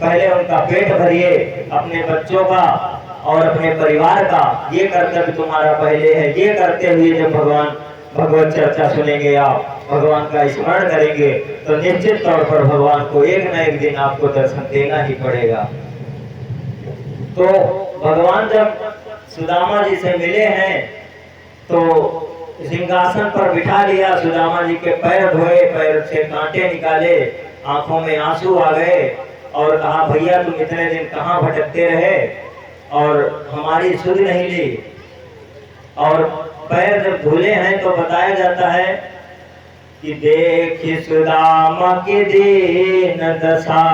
पहले उनका पेट भरिए, अपने बच्चों का और अपने परिवार का ये कर्तव्य तुम्हारा पहले है। ये करते हुए जब भगवत चर्चा सुनेंगे, आप भगवान का स्मरण करेंगे, तो निश्चित तौर पर भगवान को एक न एक दिन आपको दर्शन देना ही पड़ेगा। तो भगवान जब सुदामा जी से मिले हैं तो सिंहासन पर बिठा लिया, सुदामा जी के पैर धोए, पैर से कांटे निकाले, आंखों में आंसू आ गए और कहा, भैया तुम इतने दिन कहाँ भटकते रहे और हमारी सुध नहीं ली। और पैर जब धुले हैं तो बताया जाता है कि देखी सुदामा की दीन दशा,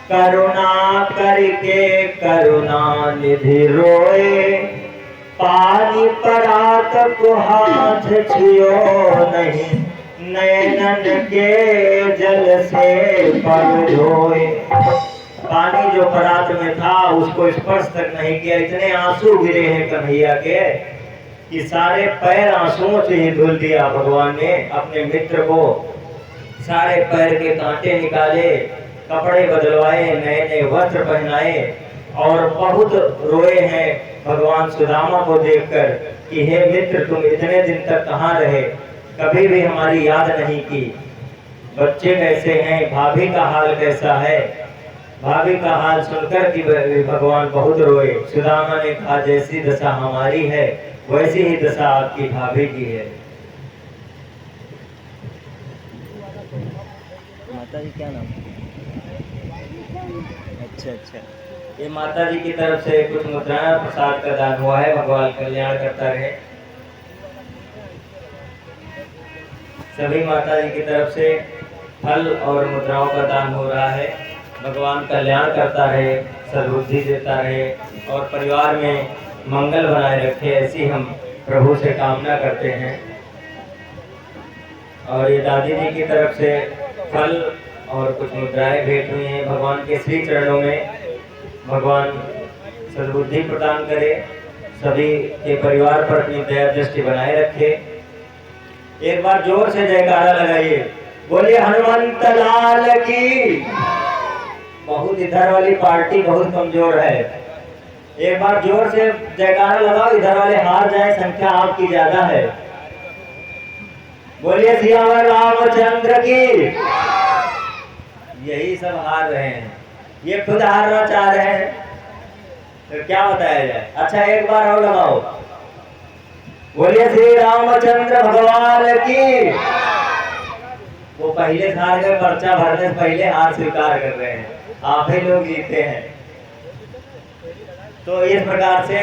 करुणा करके करुणा निधि रोए, पानी परात को हाथ छुओ नहीं, नैनन के जल से पग धोए। पानी जो परात में था उसको स्पर्श तक नहीं किया, इतने आंसू गिरे हैं कन्हैया के कि सारे पैर आंसुओं से ही धुल दिया भगवान ने अपने मित्र को। सारे पैर के कांटे निकाले, कपड़े बदलवाए, नए नए वस्त्र पहनाए और बहुत रोए हैं भगवान सुदामा को देखकर कि हे मित्र, तुम इतने दिन तक कहाँ रहे, कभी भी हमारी याद नहीं की। बच्चे कैसे हैं, भाभी का हाल कैसा है। भाभी का हाल सुनकर कि भगवान बहुत रोए। सुदामा ने कहा, जैसी दशा हमारी है वैसी ही दशा आपकी भाभी की है। माता जी क्या नाम? अच्छा अच्छा, ये माता जी की तरफ से कुछ मुद्राएं प्रसाद का दान हुआ है। भगवान कल्याण करता रहे। सभी माता जी की तरफ से फल और मुद्राओं का दान हो रहा है। भगवान कल्याण करता रहे, सद्बुद्धि देता रहे और परिवार में मंगल बनाए रखे, ऐसी हम प्रभु से कामना करते हैं। और ये दादी जी की तरफ से फल और कुछ मुद्राएं भेंट हुई हैं। भगवान के श्री चरणों में भगवान सद्बुद्धि प्रदान करे, सभी के परिवार पर अपनी दया दृष्टि बनाए रखे। एक बार जोर से जयकारा लगाइए, बोलिए हनुमंत लाल की। बहुत इधर वाली पार्टी बहुत कमजोर है, एक बार जोर से जयकारा लगाओ, इधर वाले हार जाए, संख्या आपकी ज्यादा है। बोलिए सियावर रामचंद्र की। यही सब हार रहे हैं, ये खुद हारना चाह रहे हैं, तो क्या बताया जाए। अच्छा एक बार और लगाओ, बोलिए श्री रामचंद्र भगवान की। वो पहले हार गए, पर्चा भरने से पहले हार स्वीकार कर रहे हैं, आप ही लोग जीते हैं। तो इस प्रकार से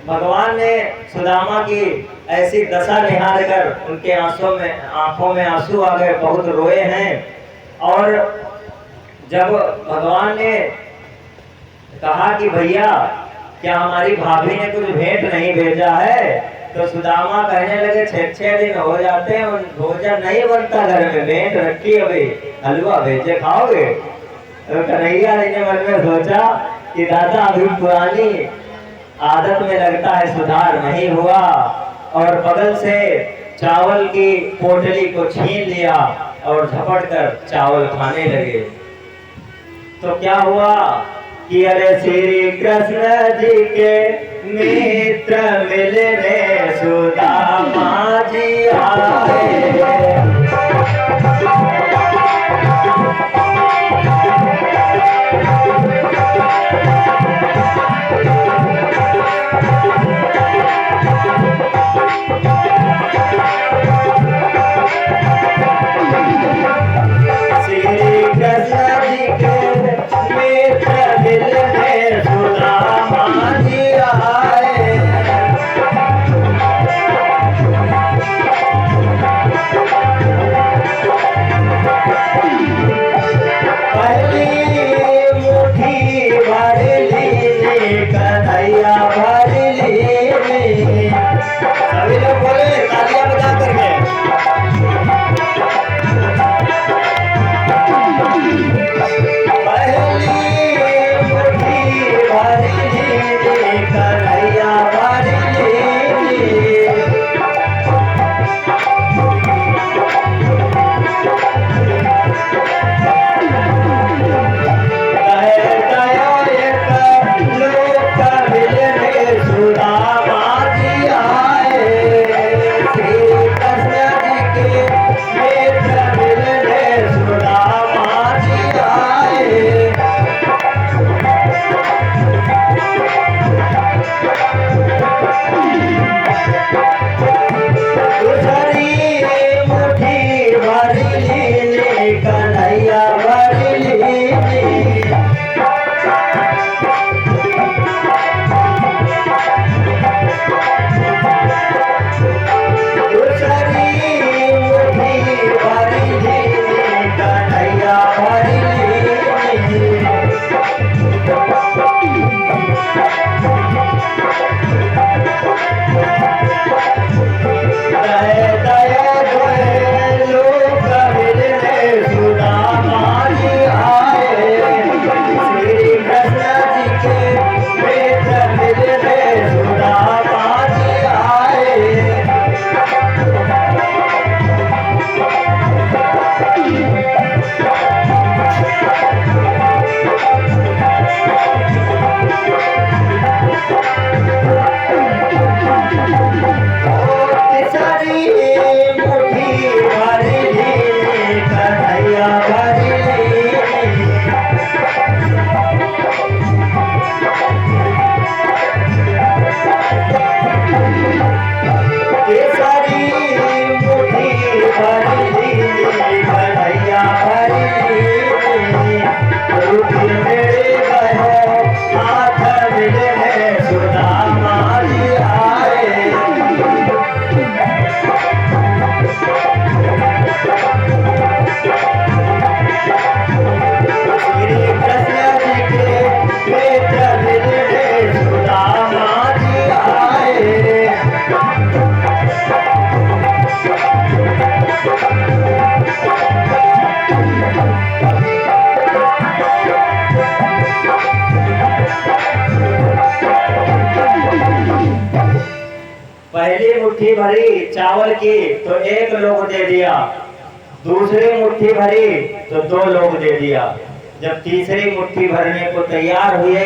भगवान ने सुदामा की ऐसी दशा निहार कर उनके आंखों में आंसू आ गए, बहुत रोए हैं। और जब भगवान ने कहा कि भैया क्या हमारी भाभी ने कुछ भेंट नहीं भेजा है, तो सुदामा कहने लगे 6 दिन हो जाते हैं भोजन नहीं बनता घर में, भेंट रखी अभी, हलवा भेजे खाओगे। तो कन्हैया जी ने मन में सोचा कि दादा अभी पुरानी आदत में लगता है सुधार नहीं हुआ, और बगल से चावल की पोटली को छीन लिया और झपट कर चावल खाने लगे। तो क्या हुआ कि अरे श्री कृष्ण जी के मित्र मिलने सुदामा जी आए। मुट्ठी भरी चावल की तो 1 लोग दे दिया, दूसरी मुट्ठी भरी तो 2 लोग दे दिया। जब तीसरी मुट्ठी भरने को तैयार हुए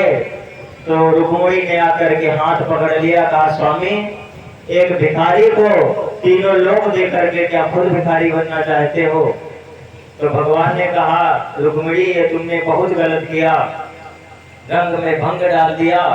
तो रुक्मिणी ने आकर के हाथ पकड़ लिया, कहा स्वामी एक भिखारी को 3 लोग दे करके क्या खुद भिखारी बनना चाहते हो? तो भगवान ने कहा रुक्मिणी ये तुमने बहुत गलत किया, रंग में भंग डाल दिया।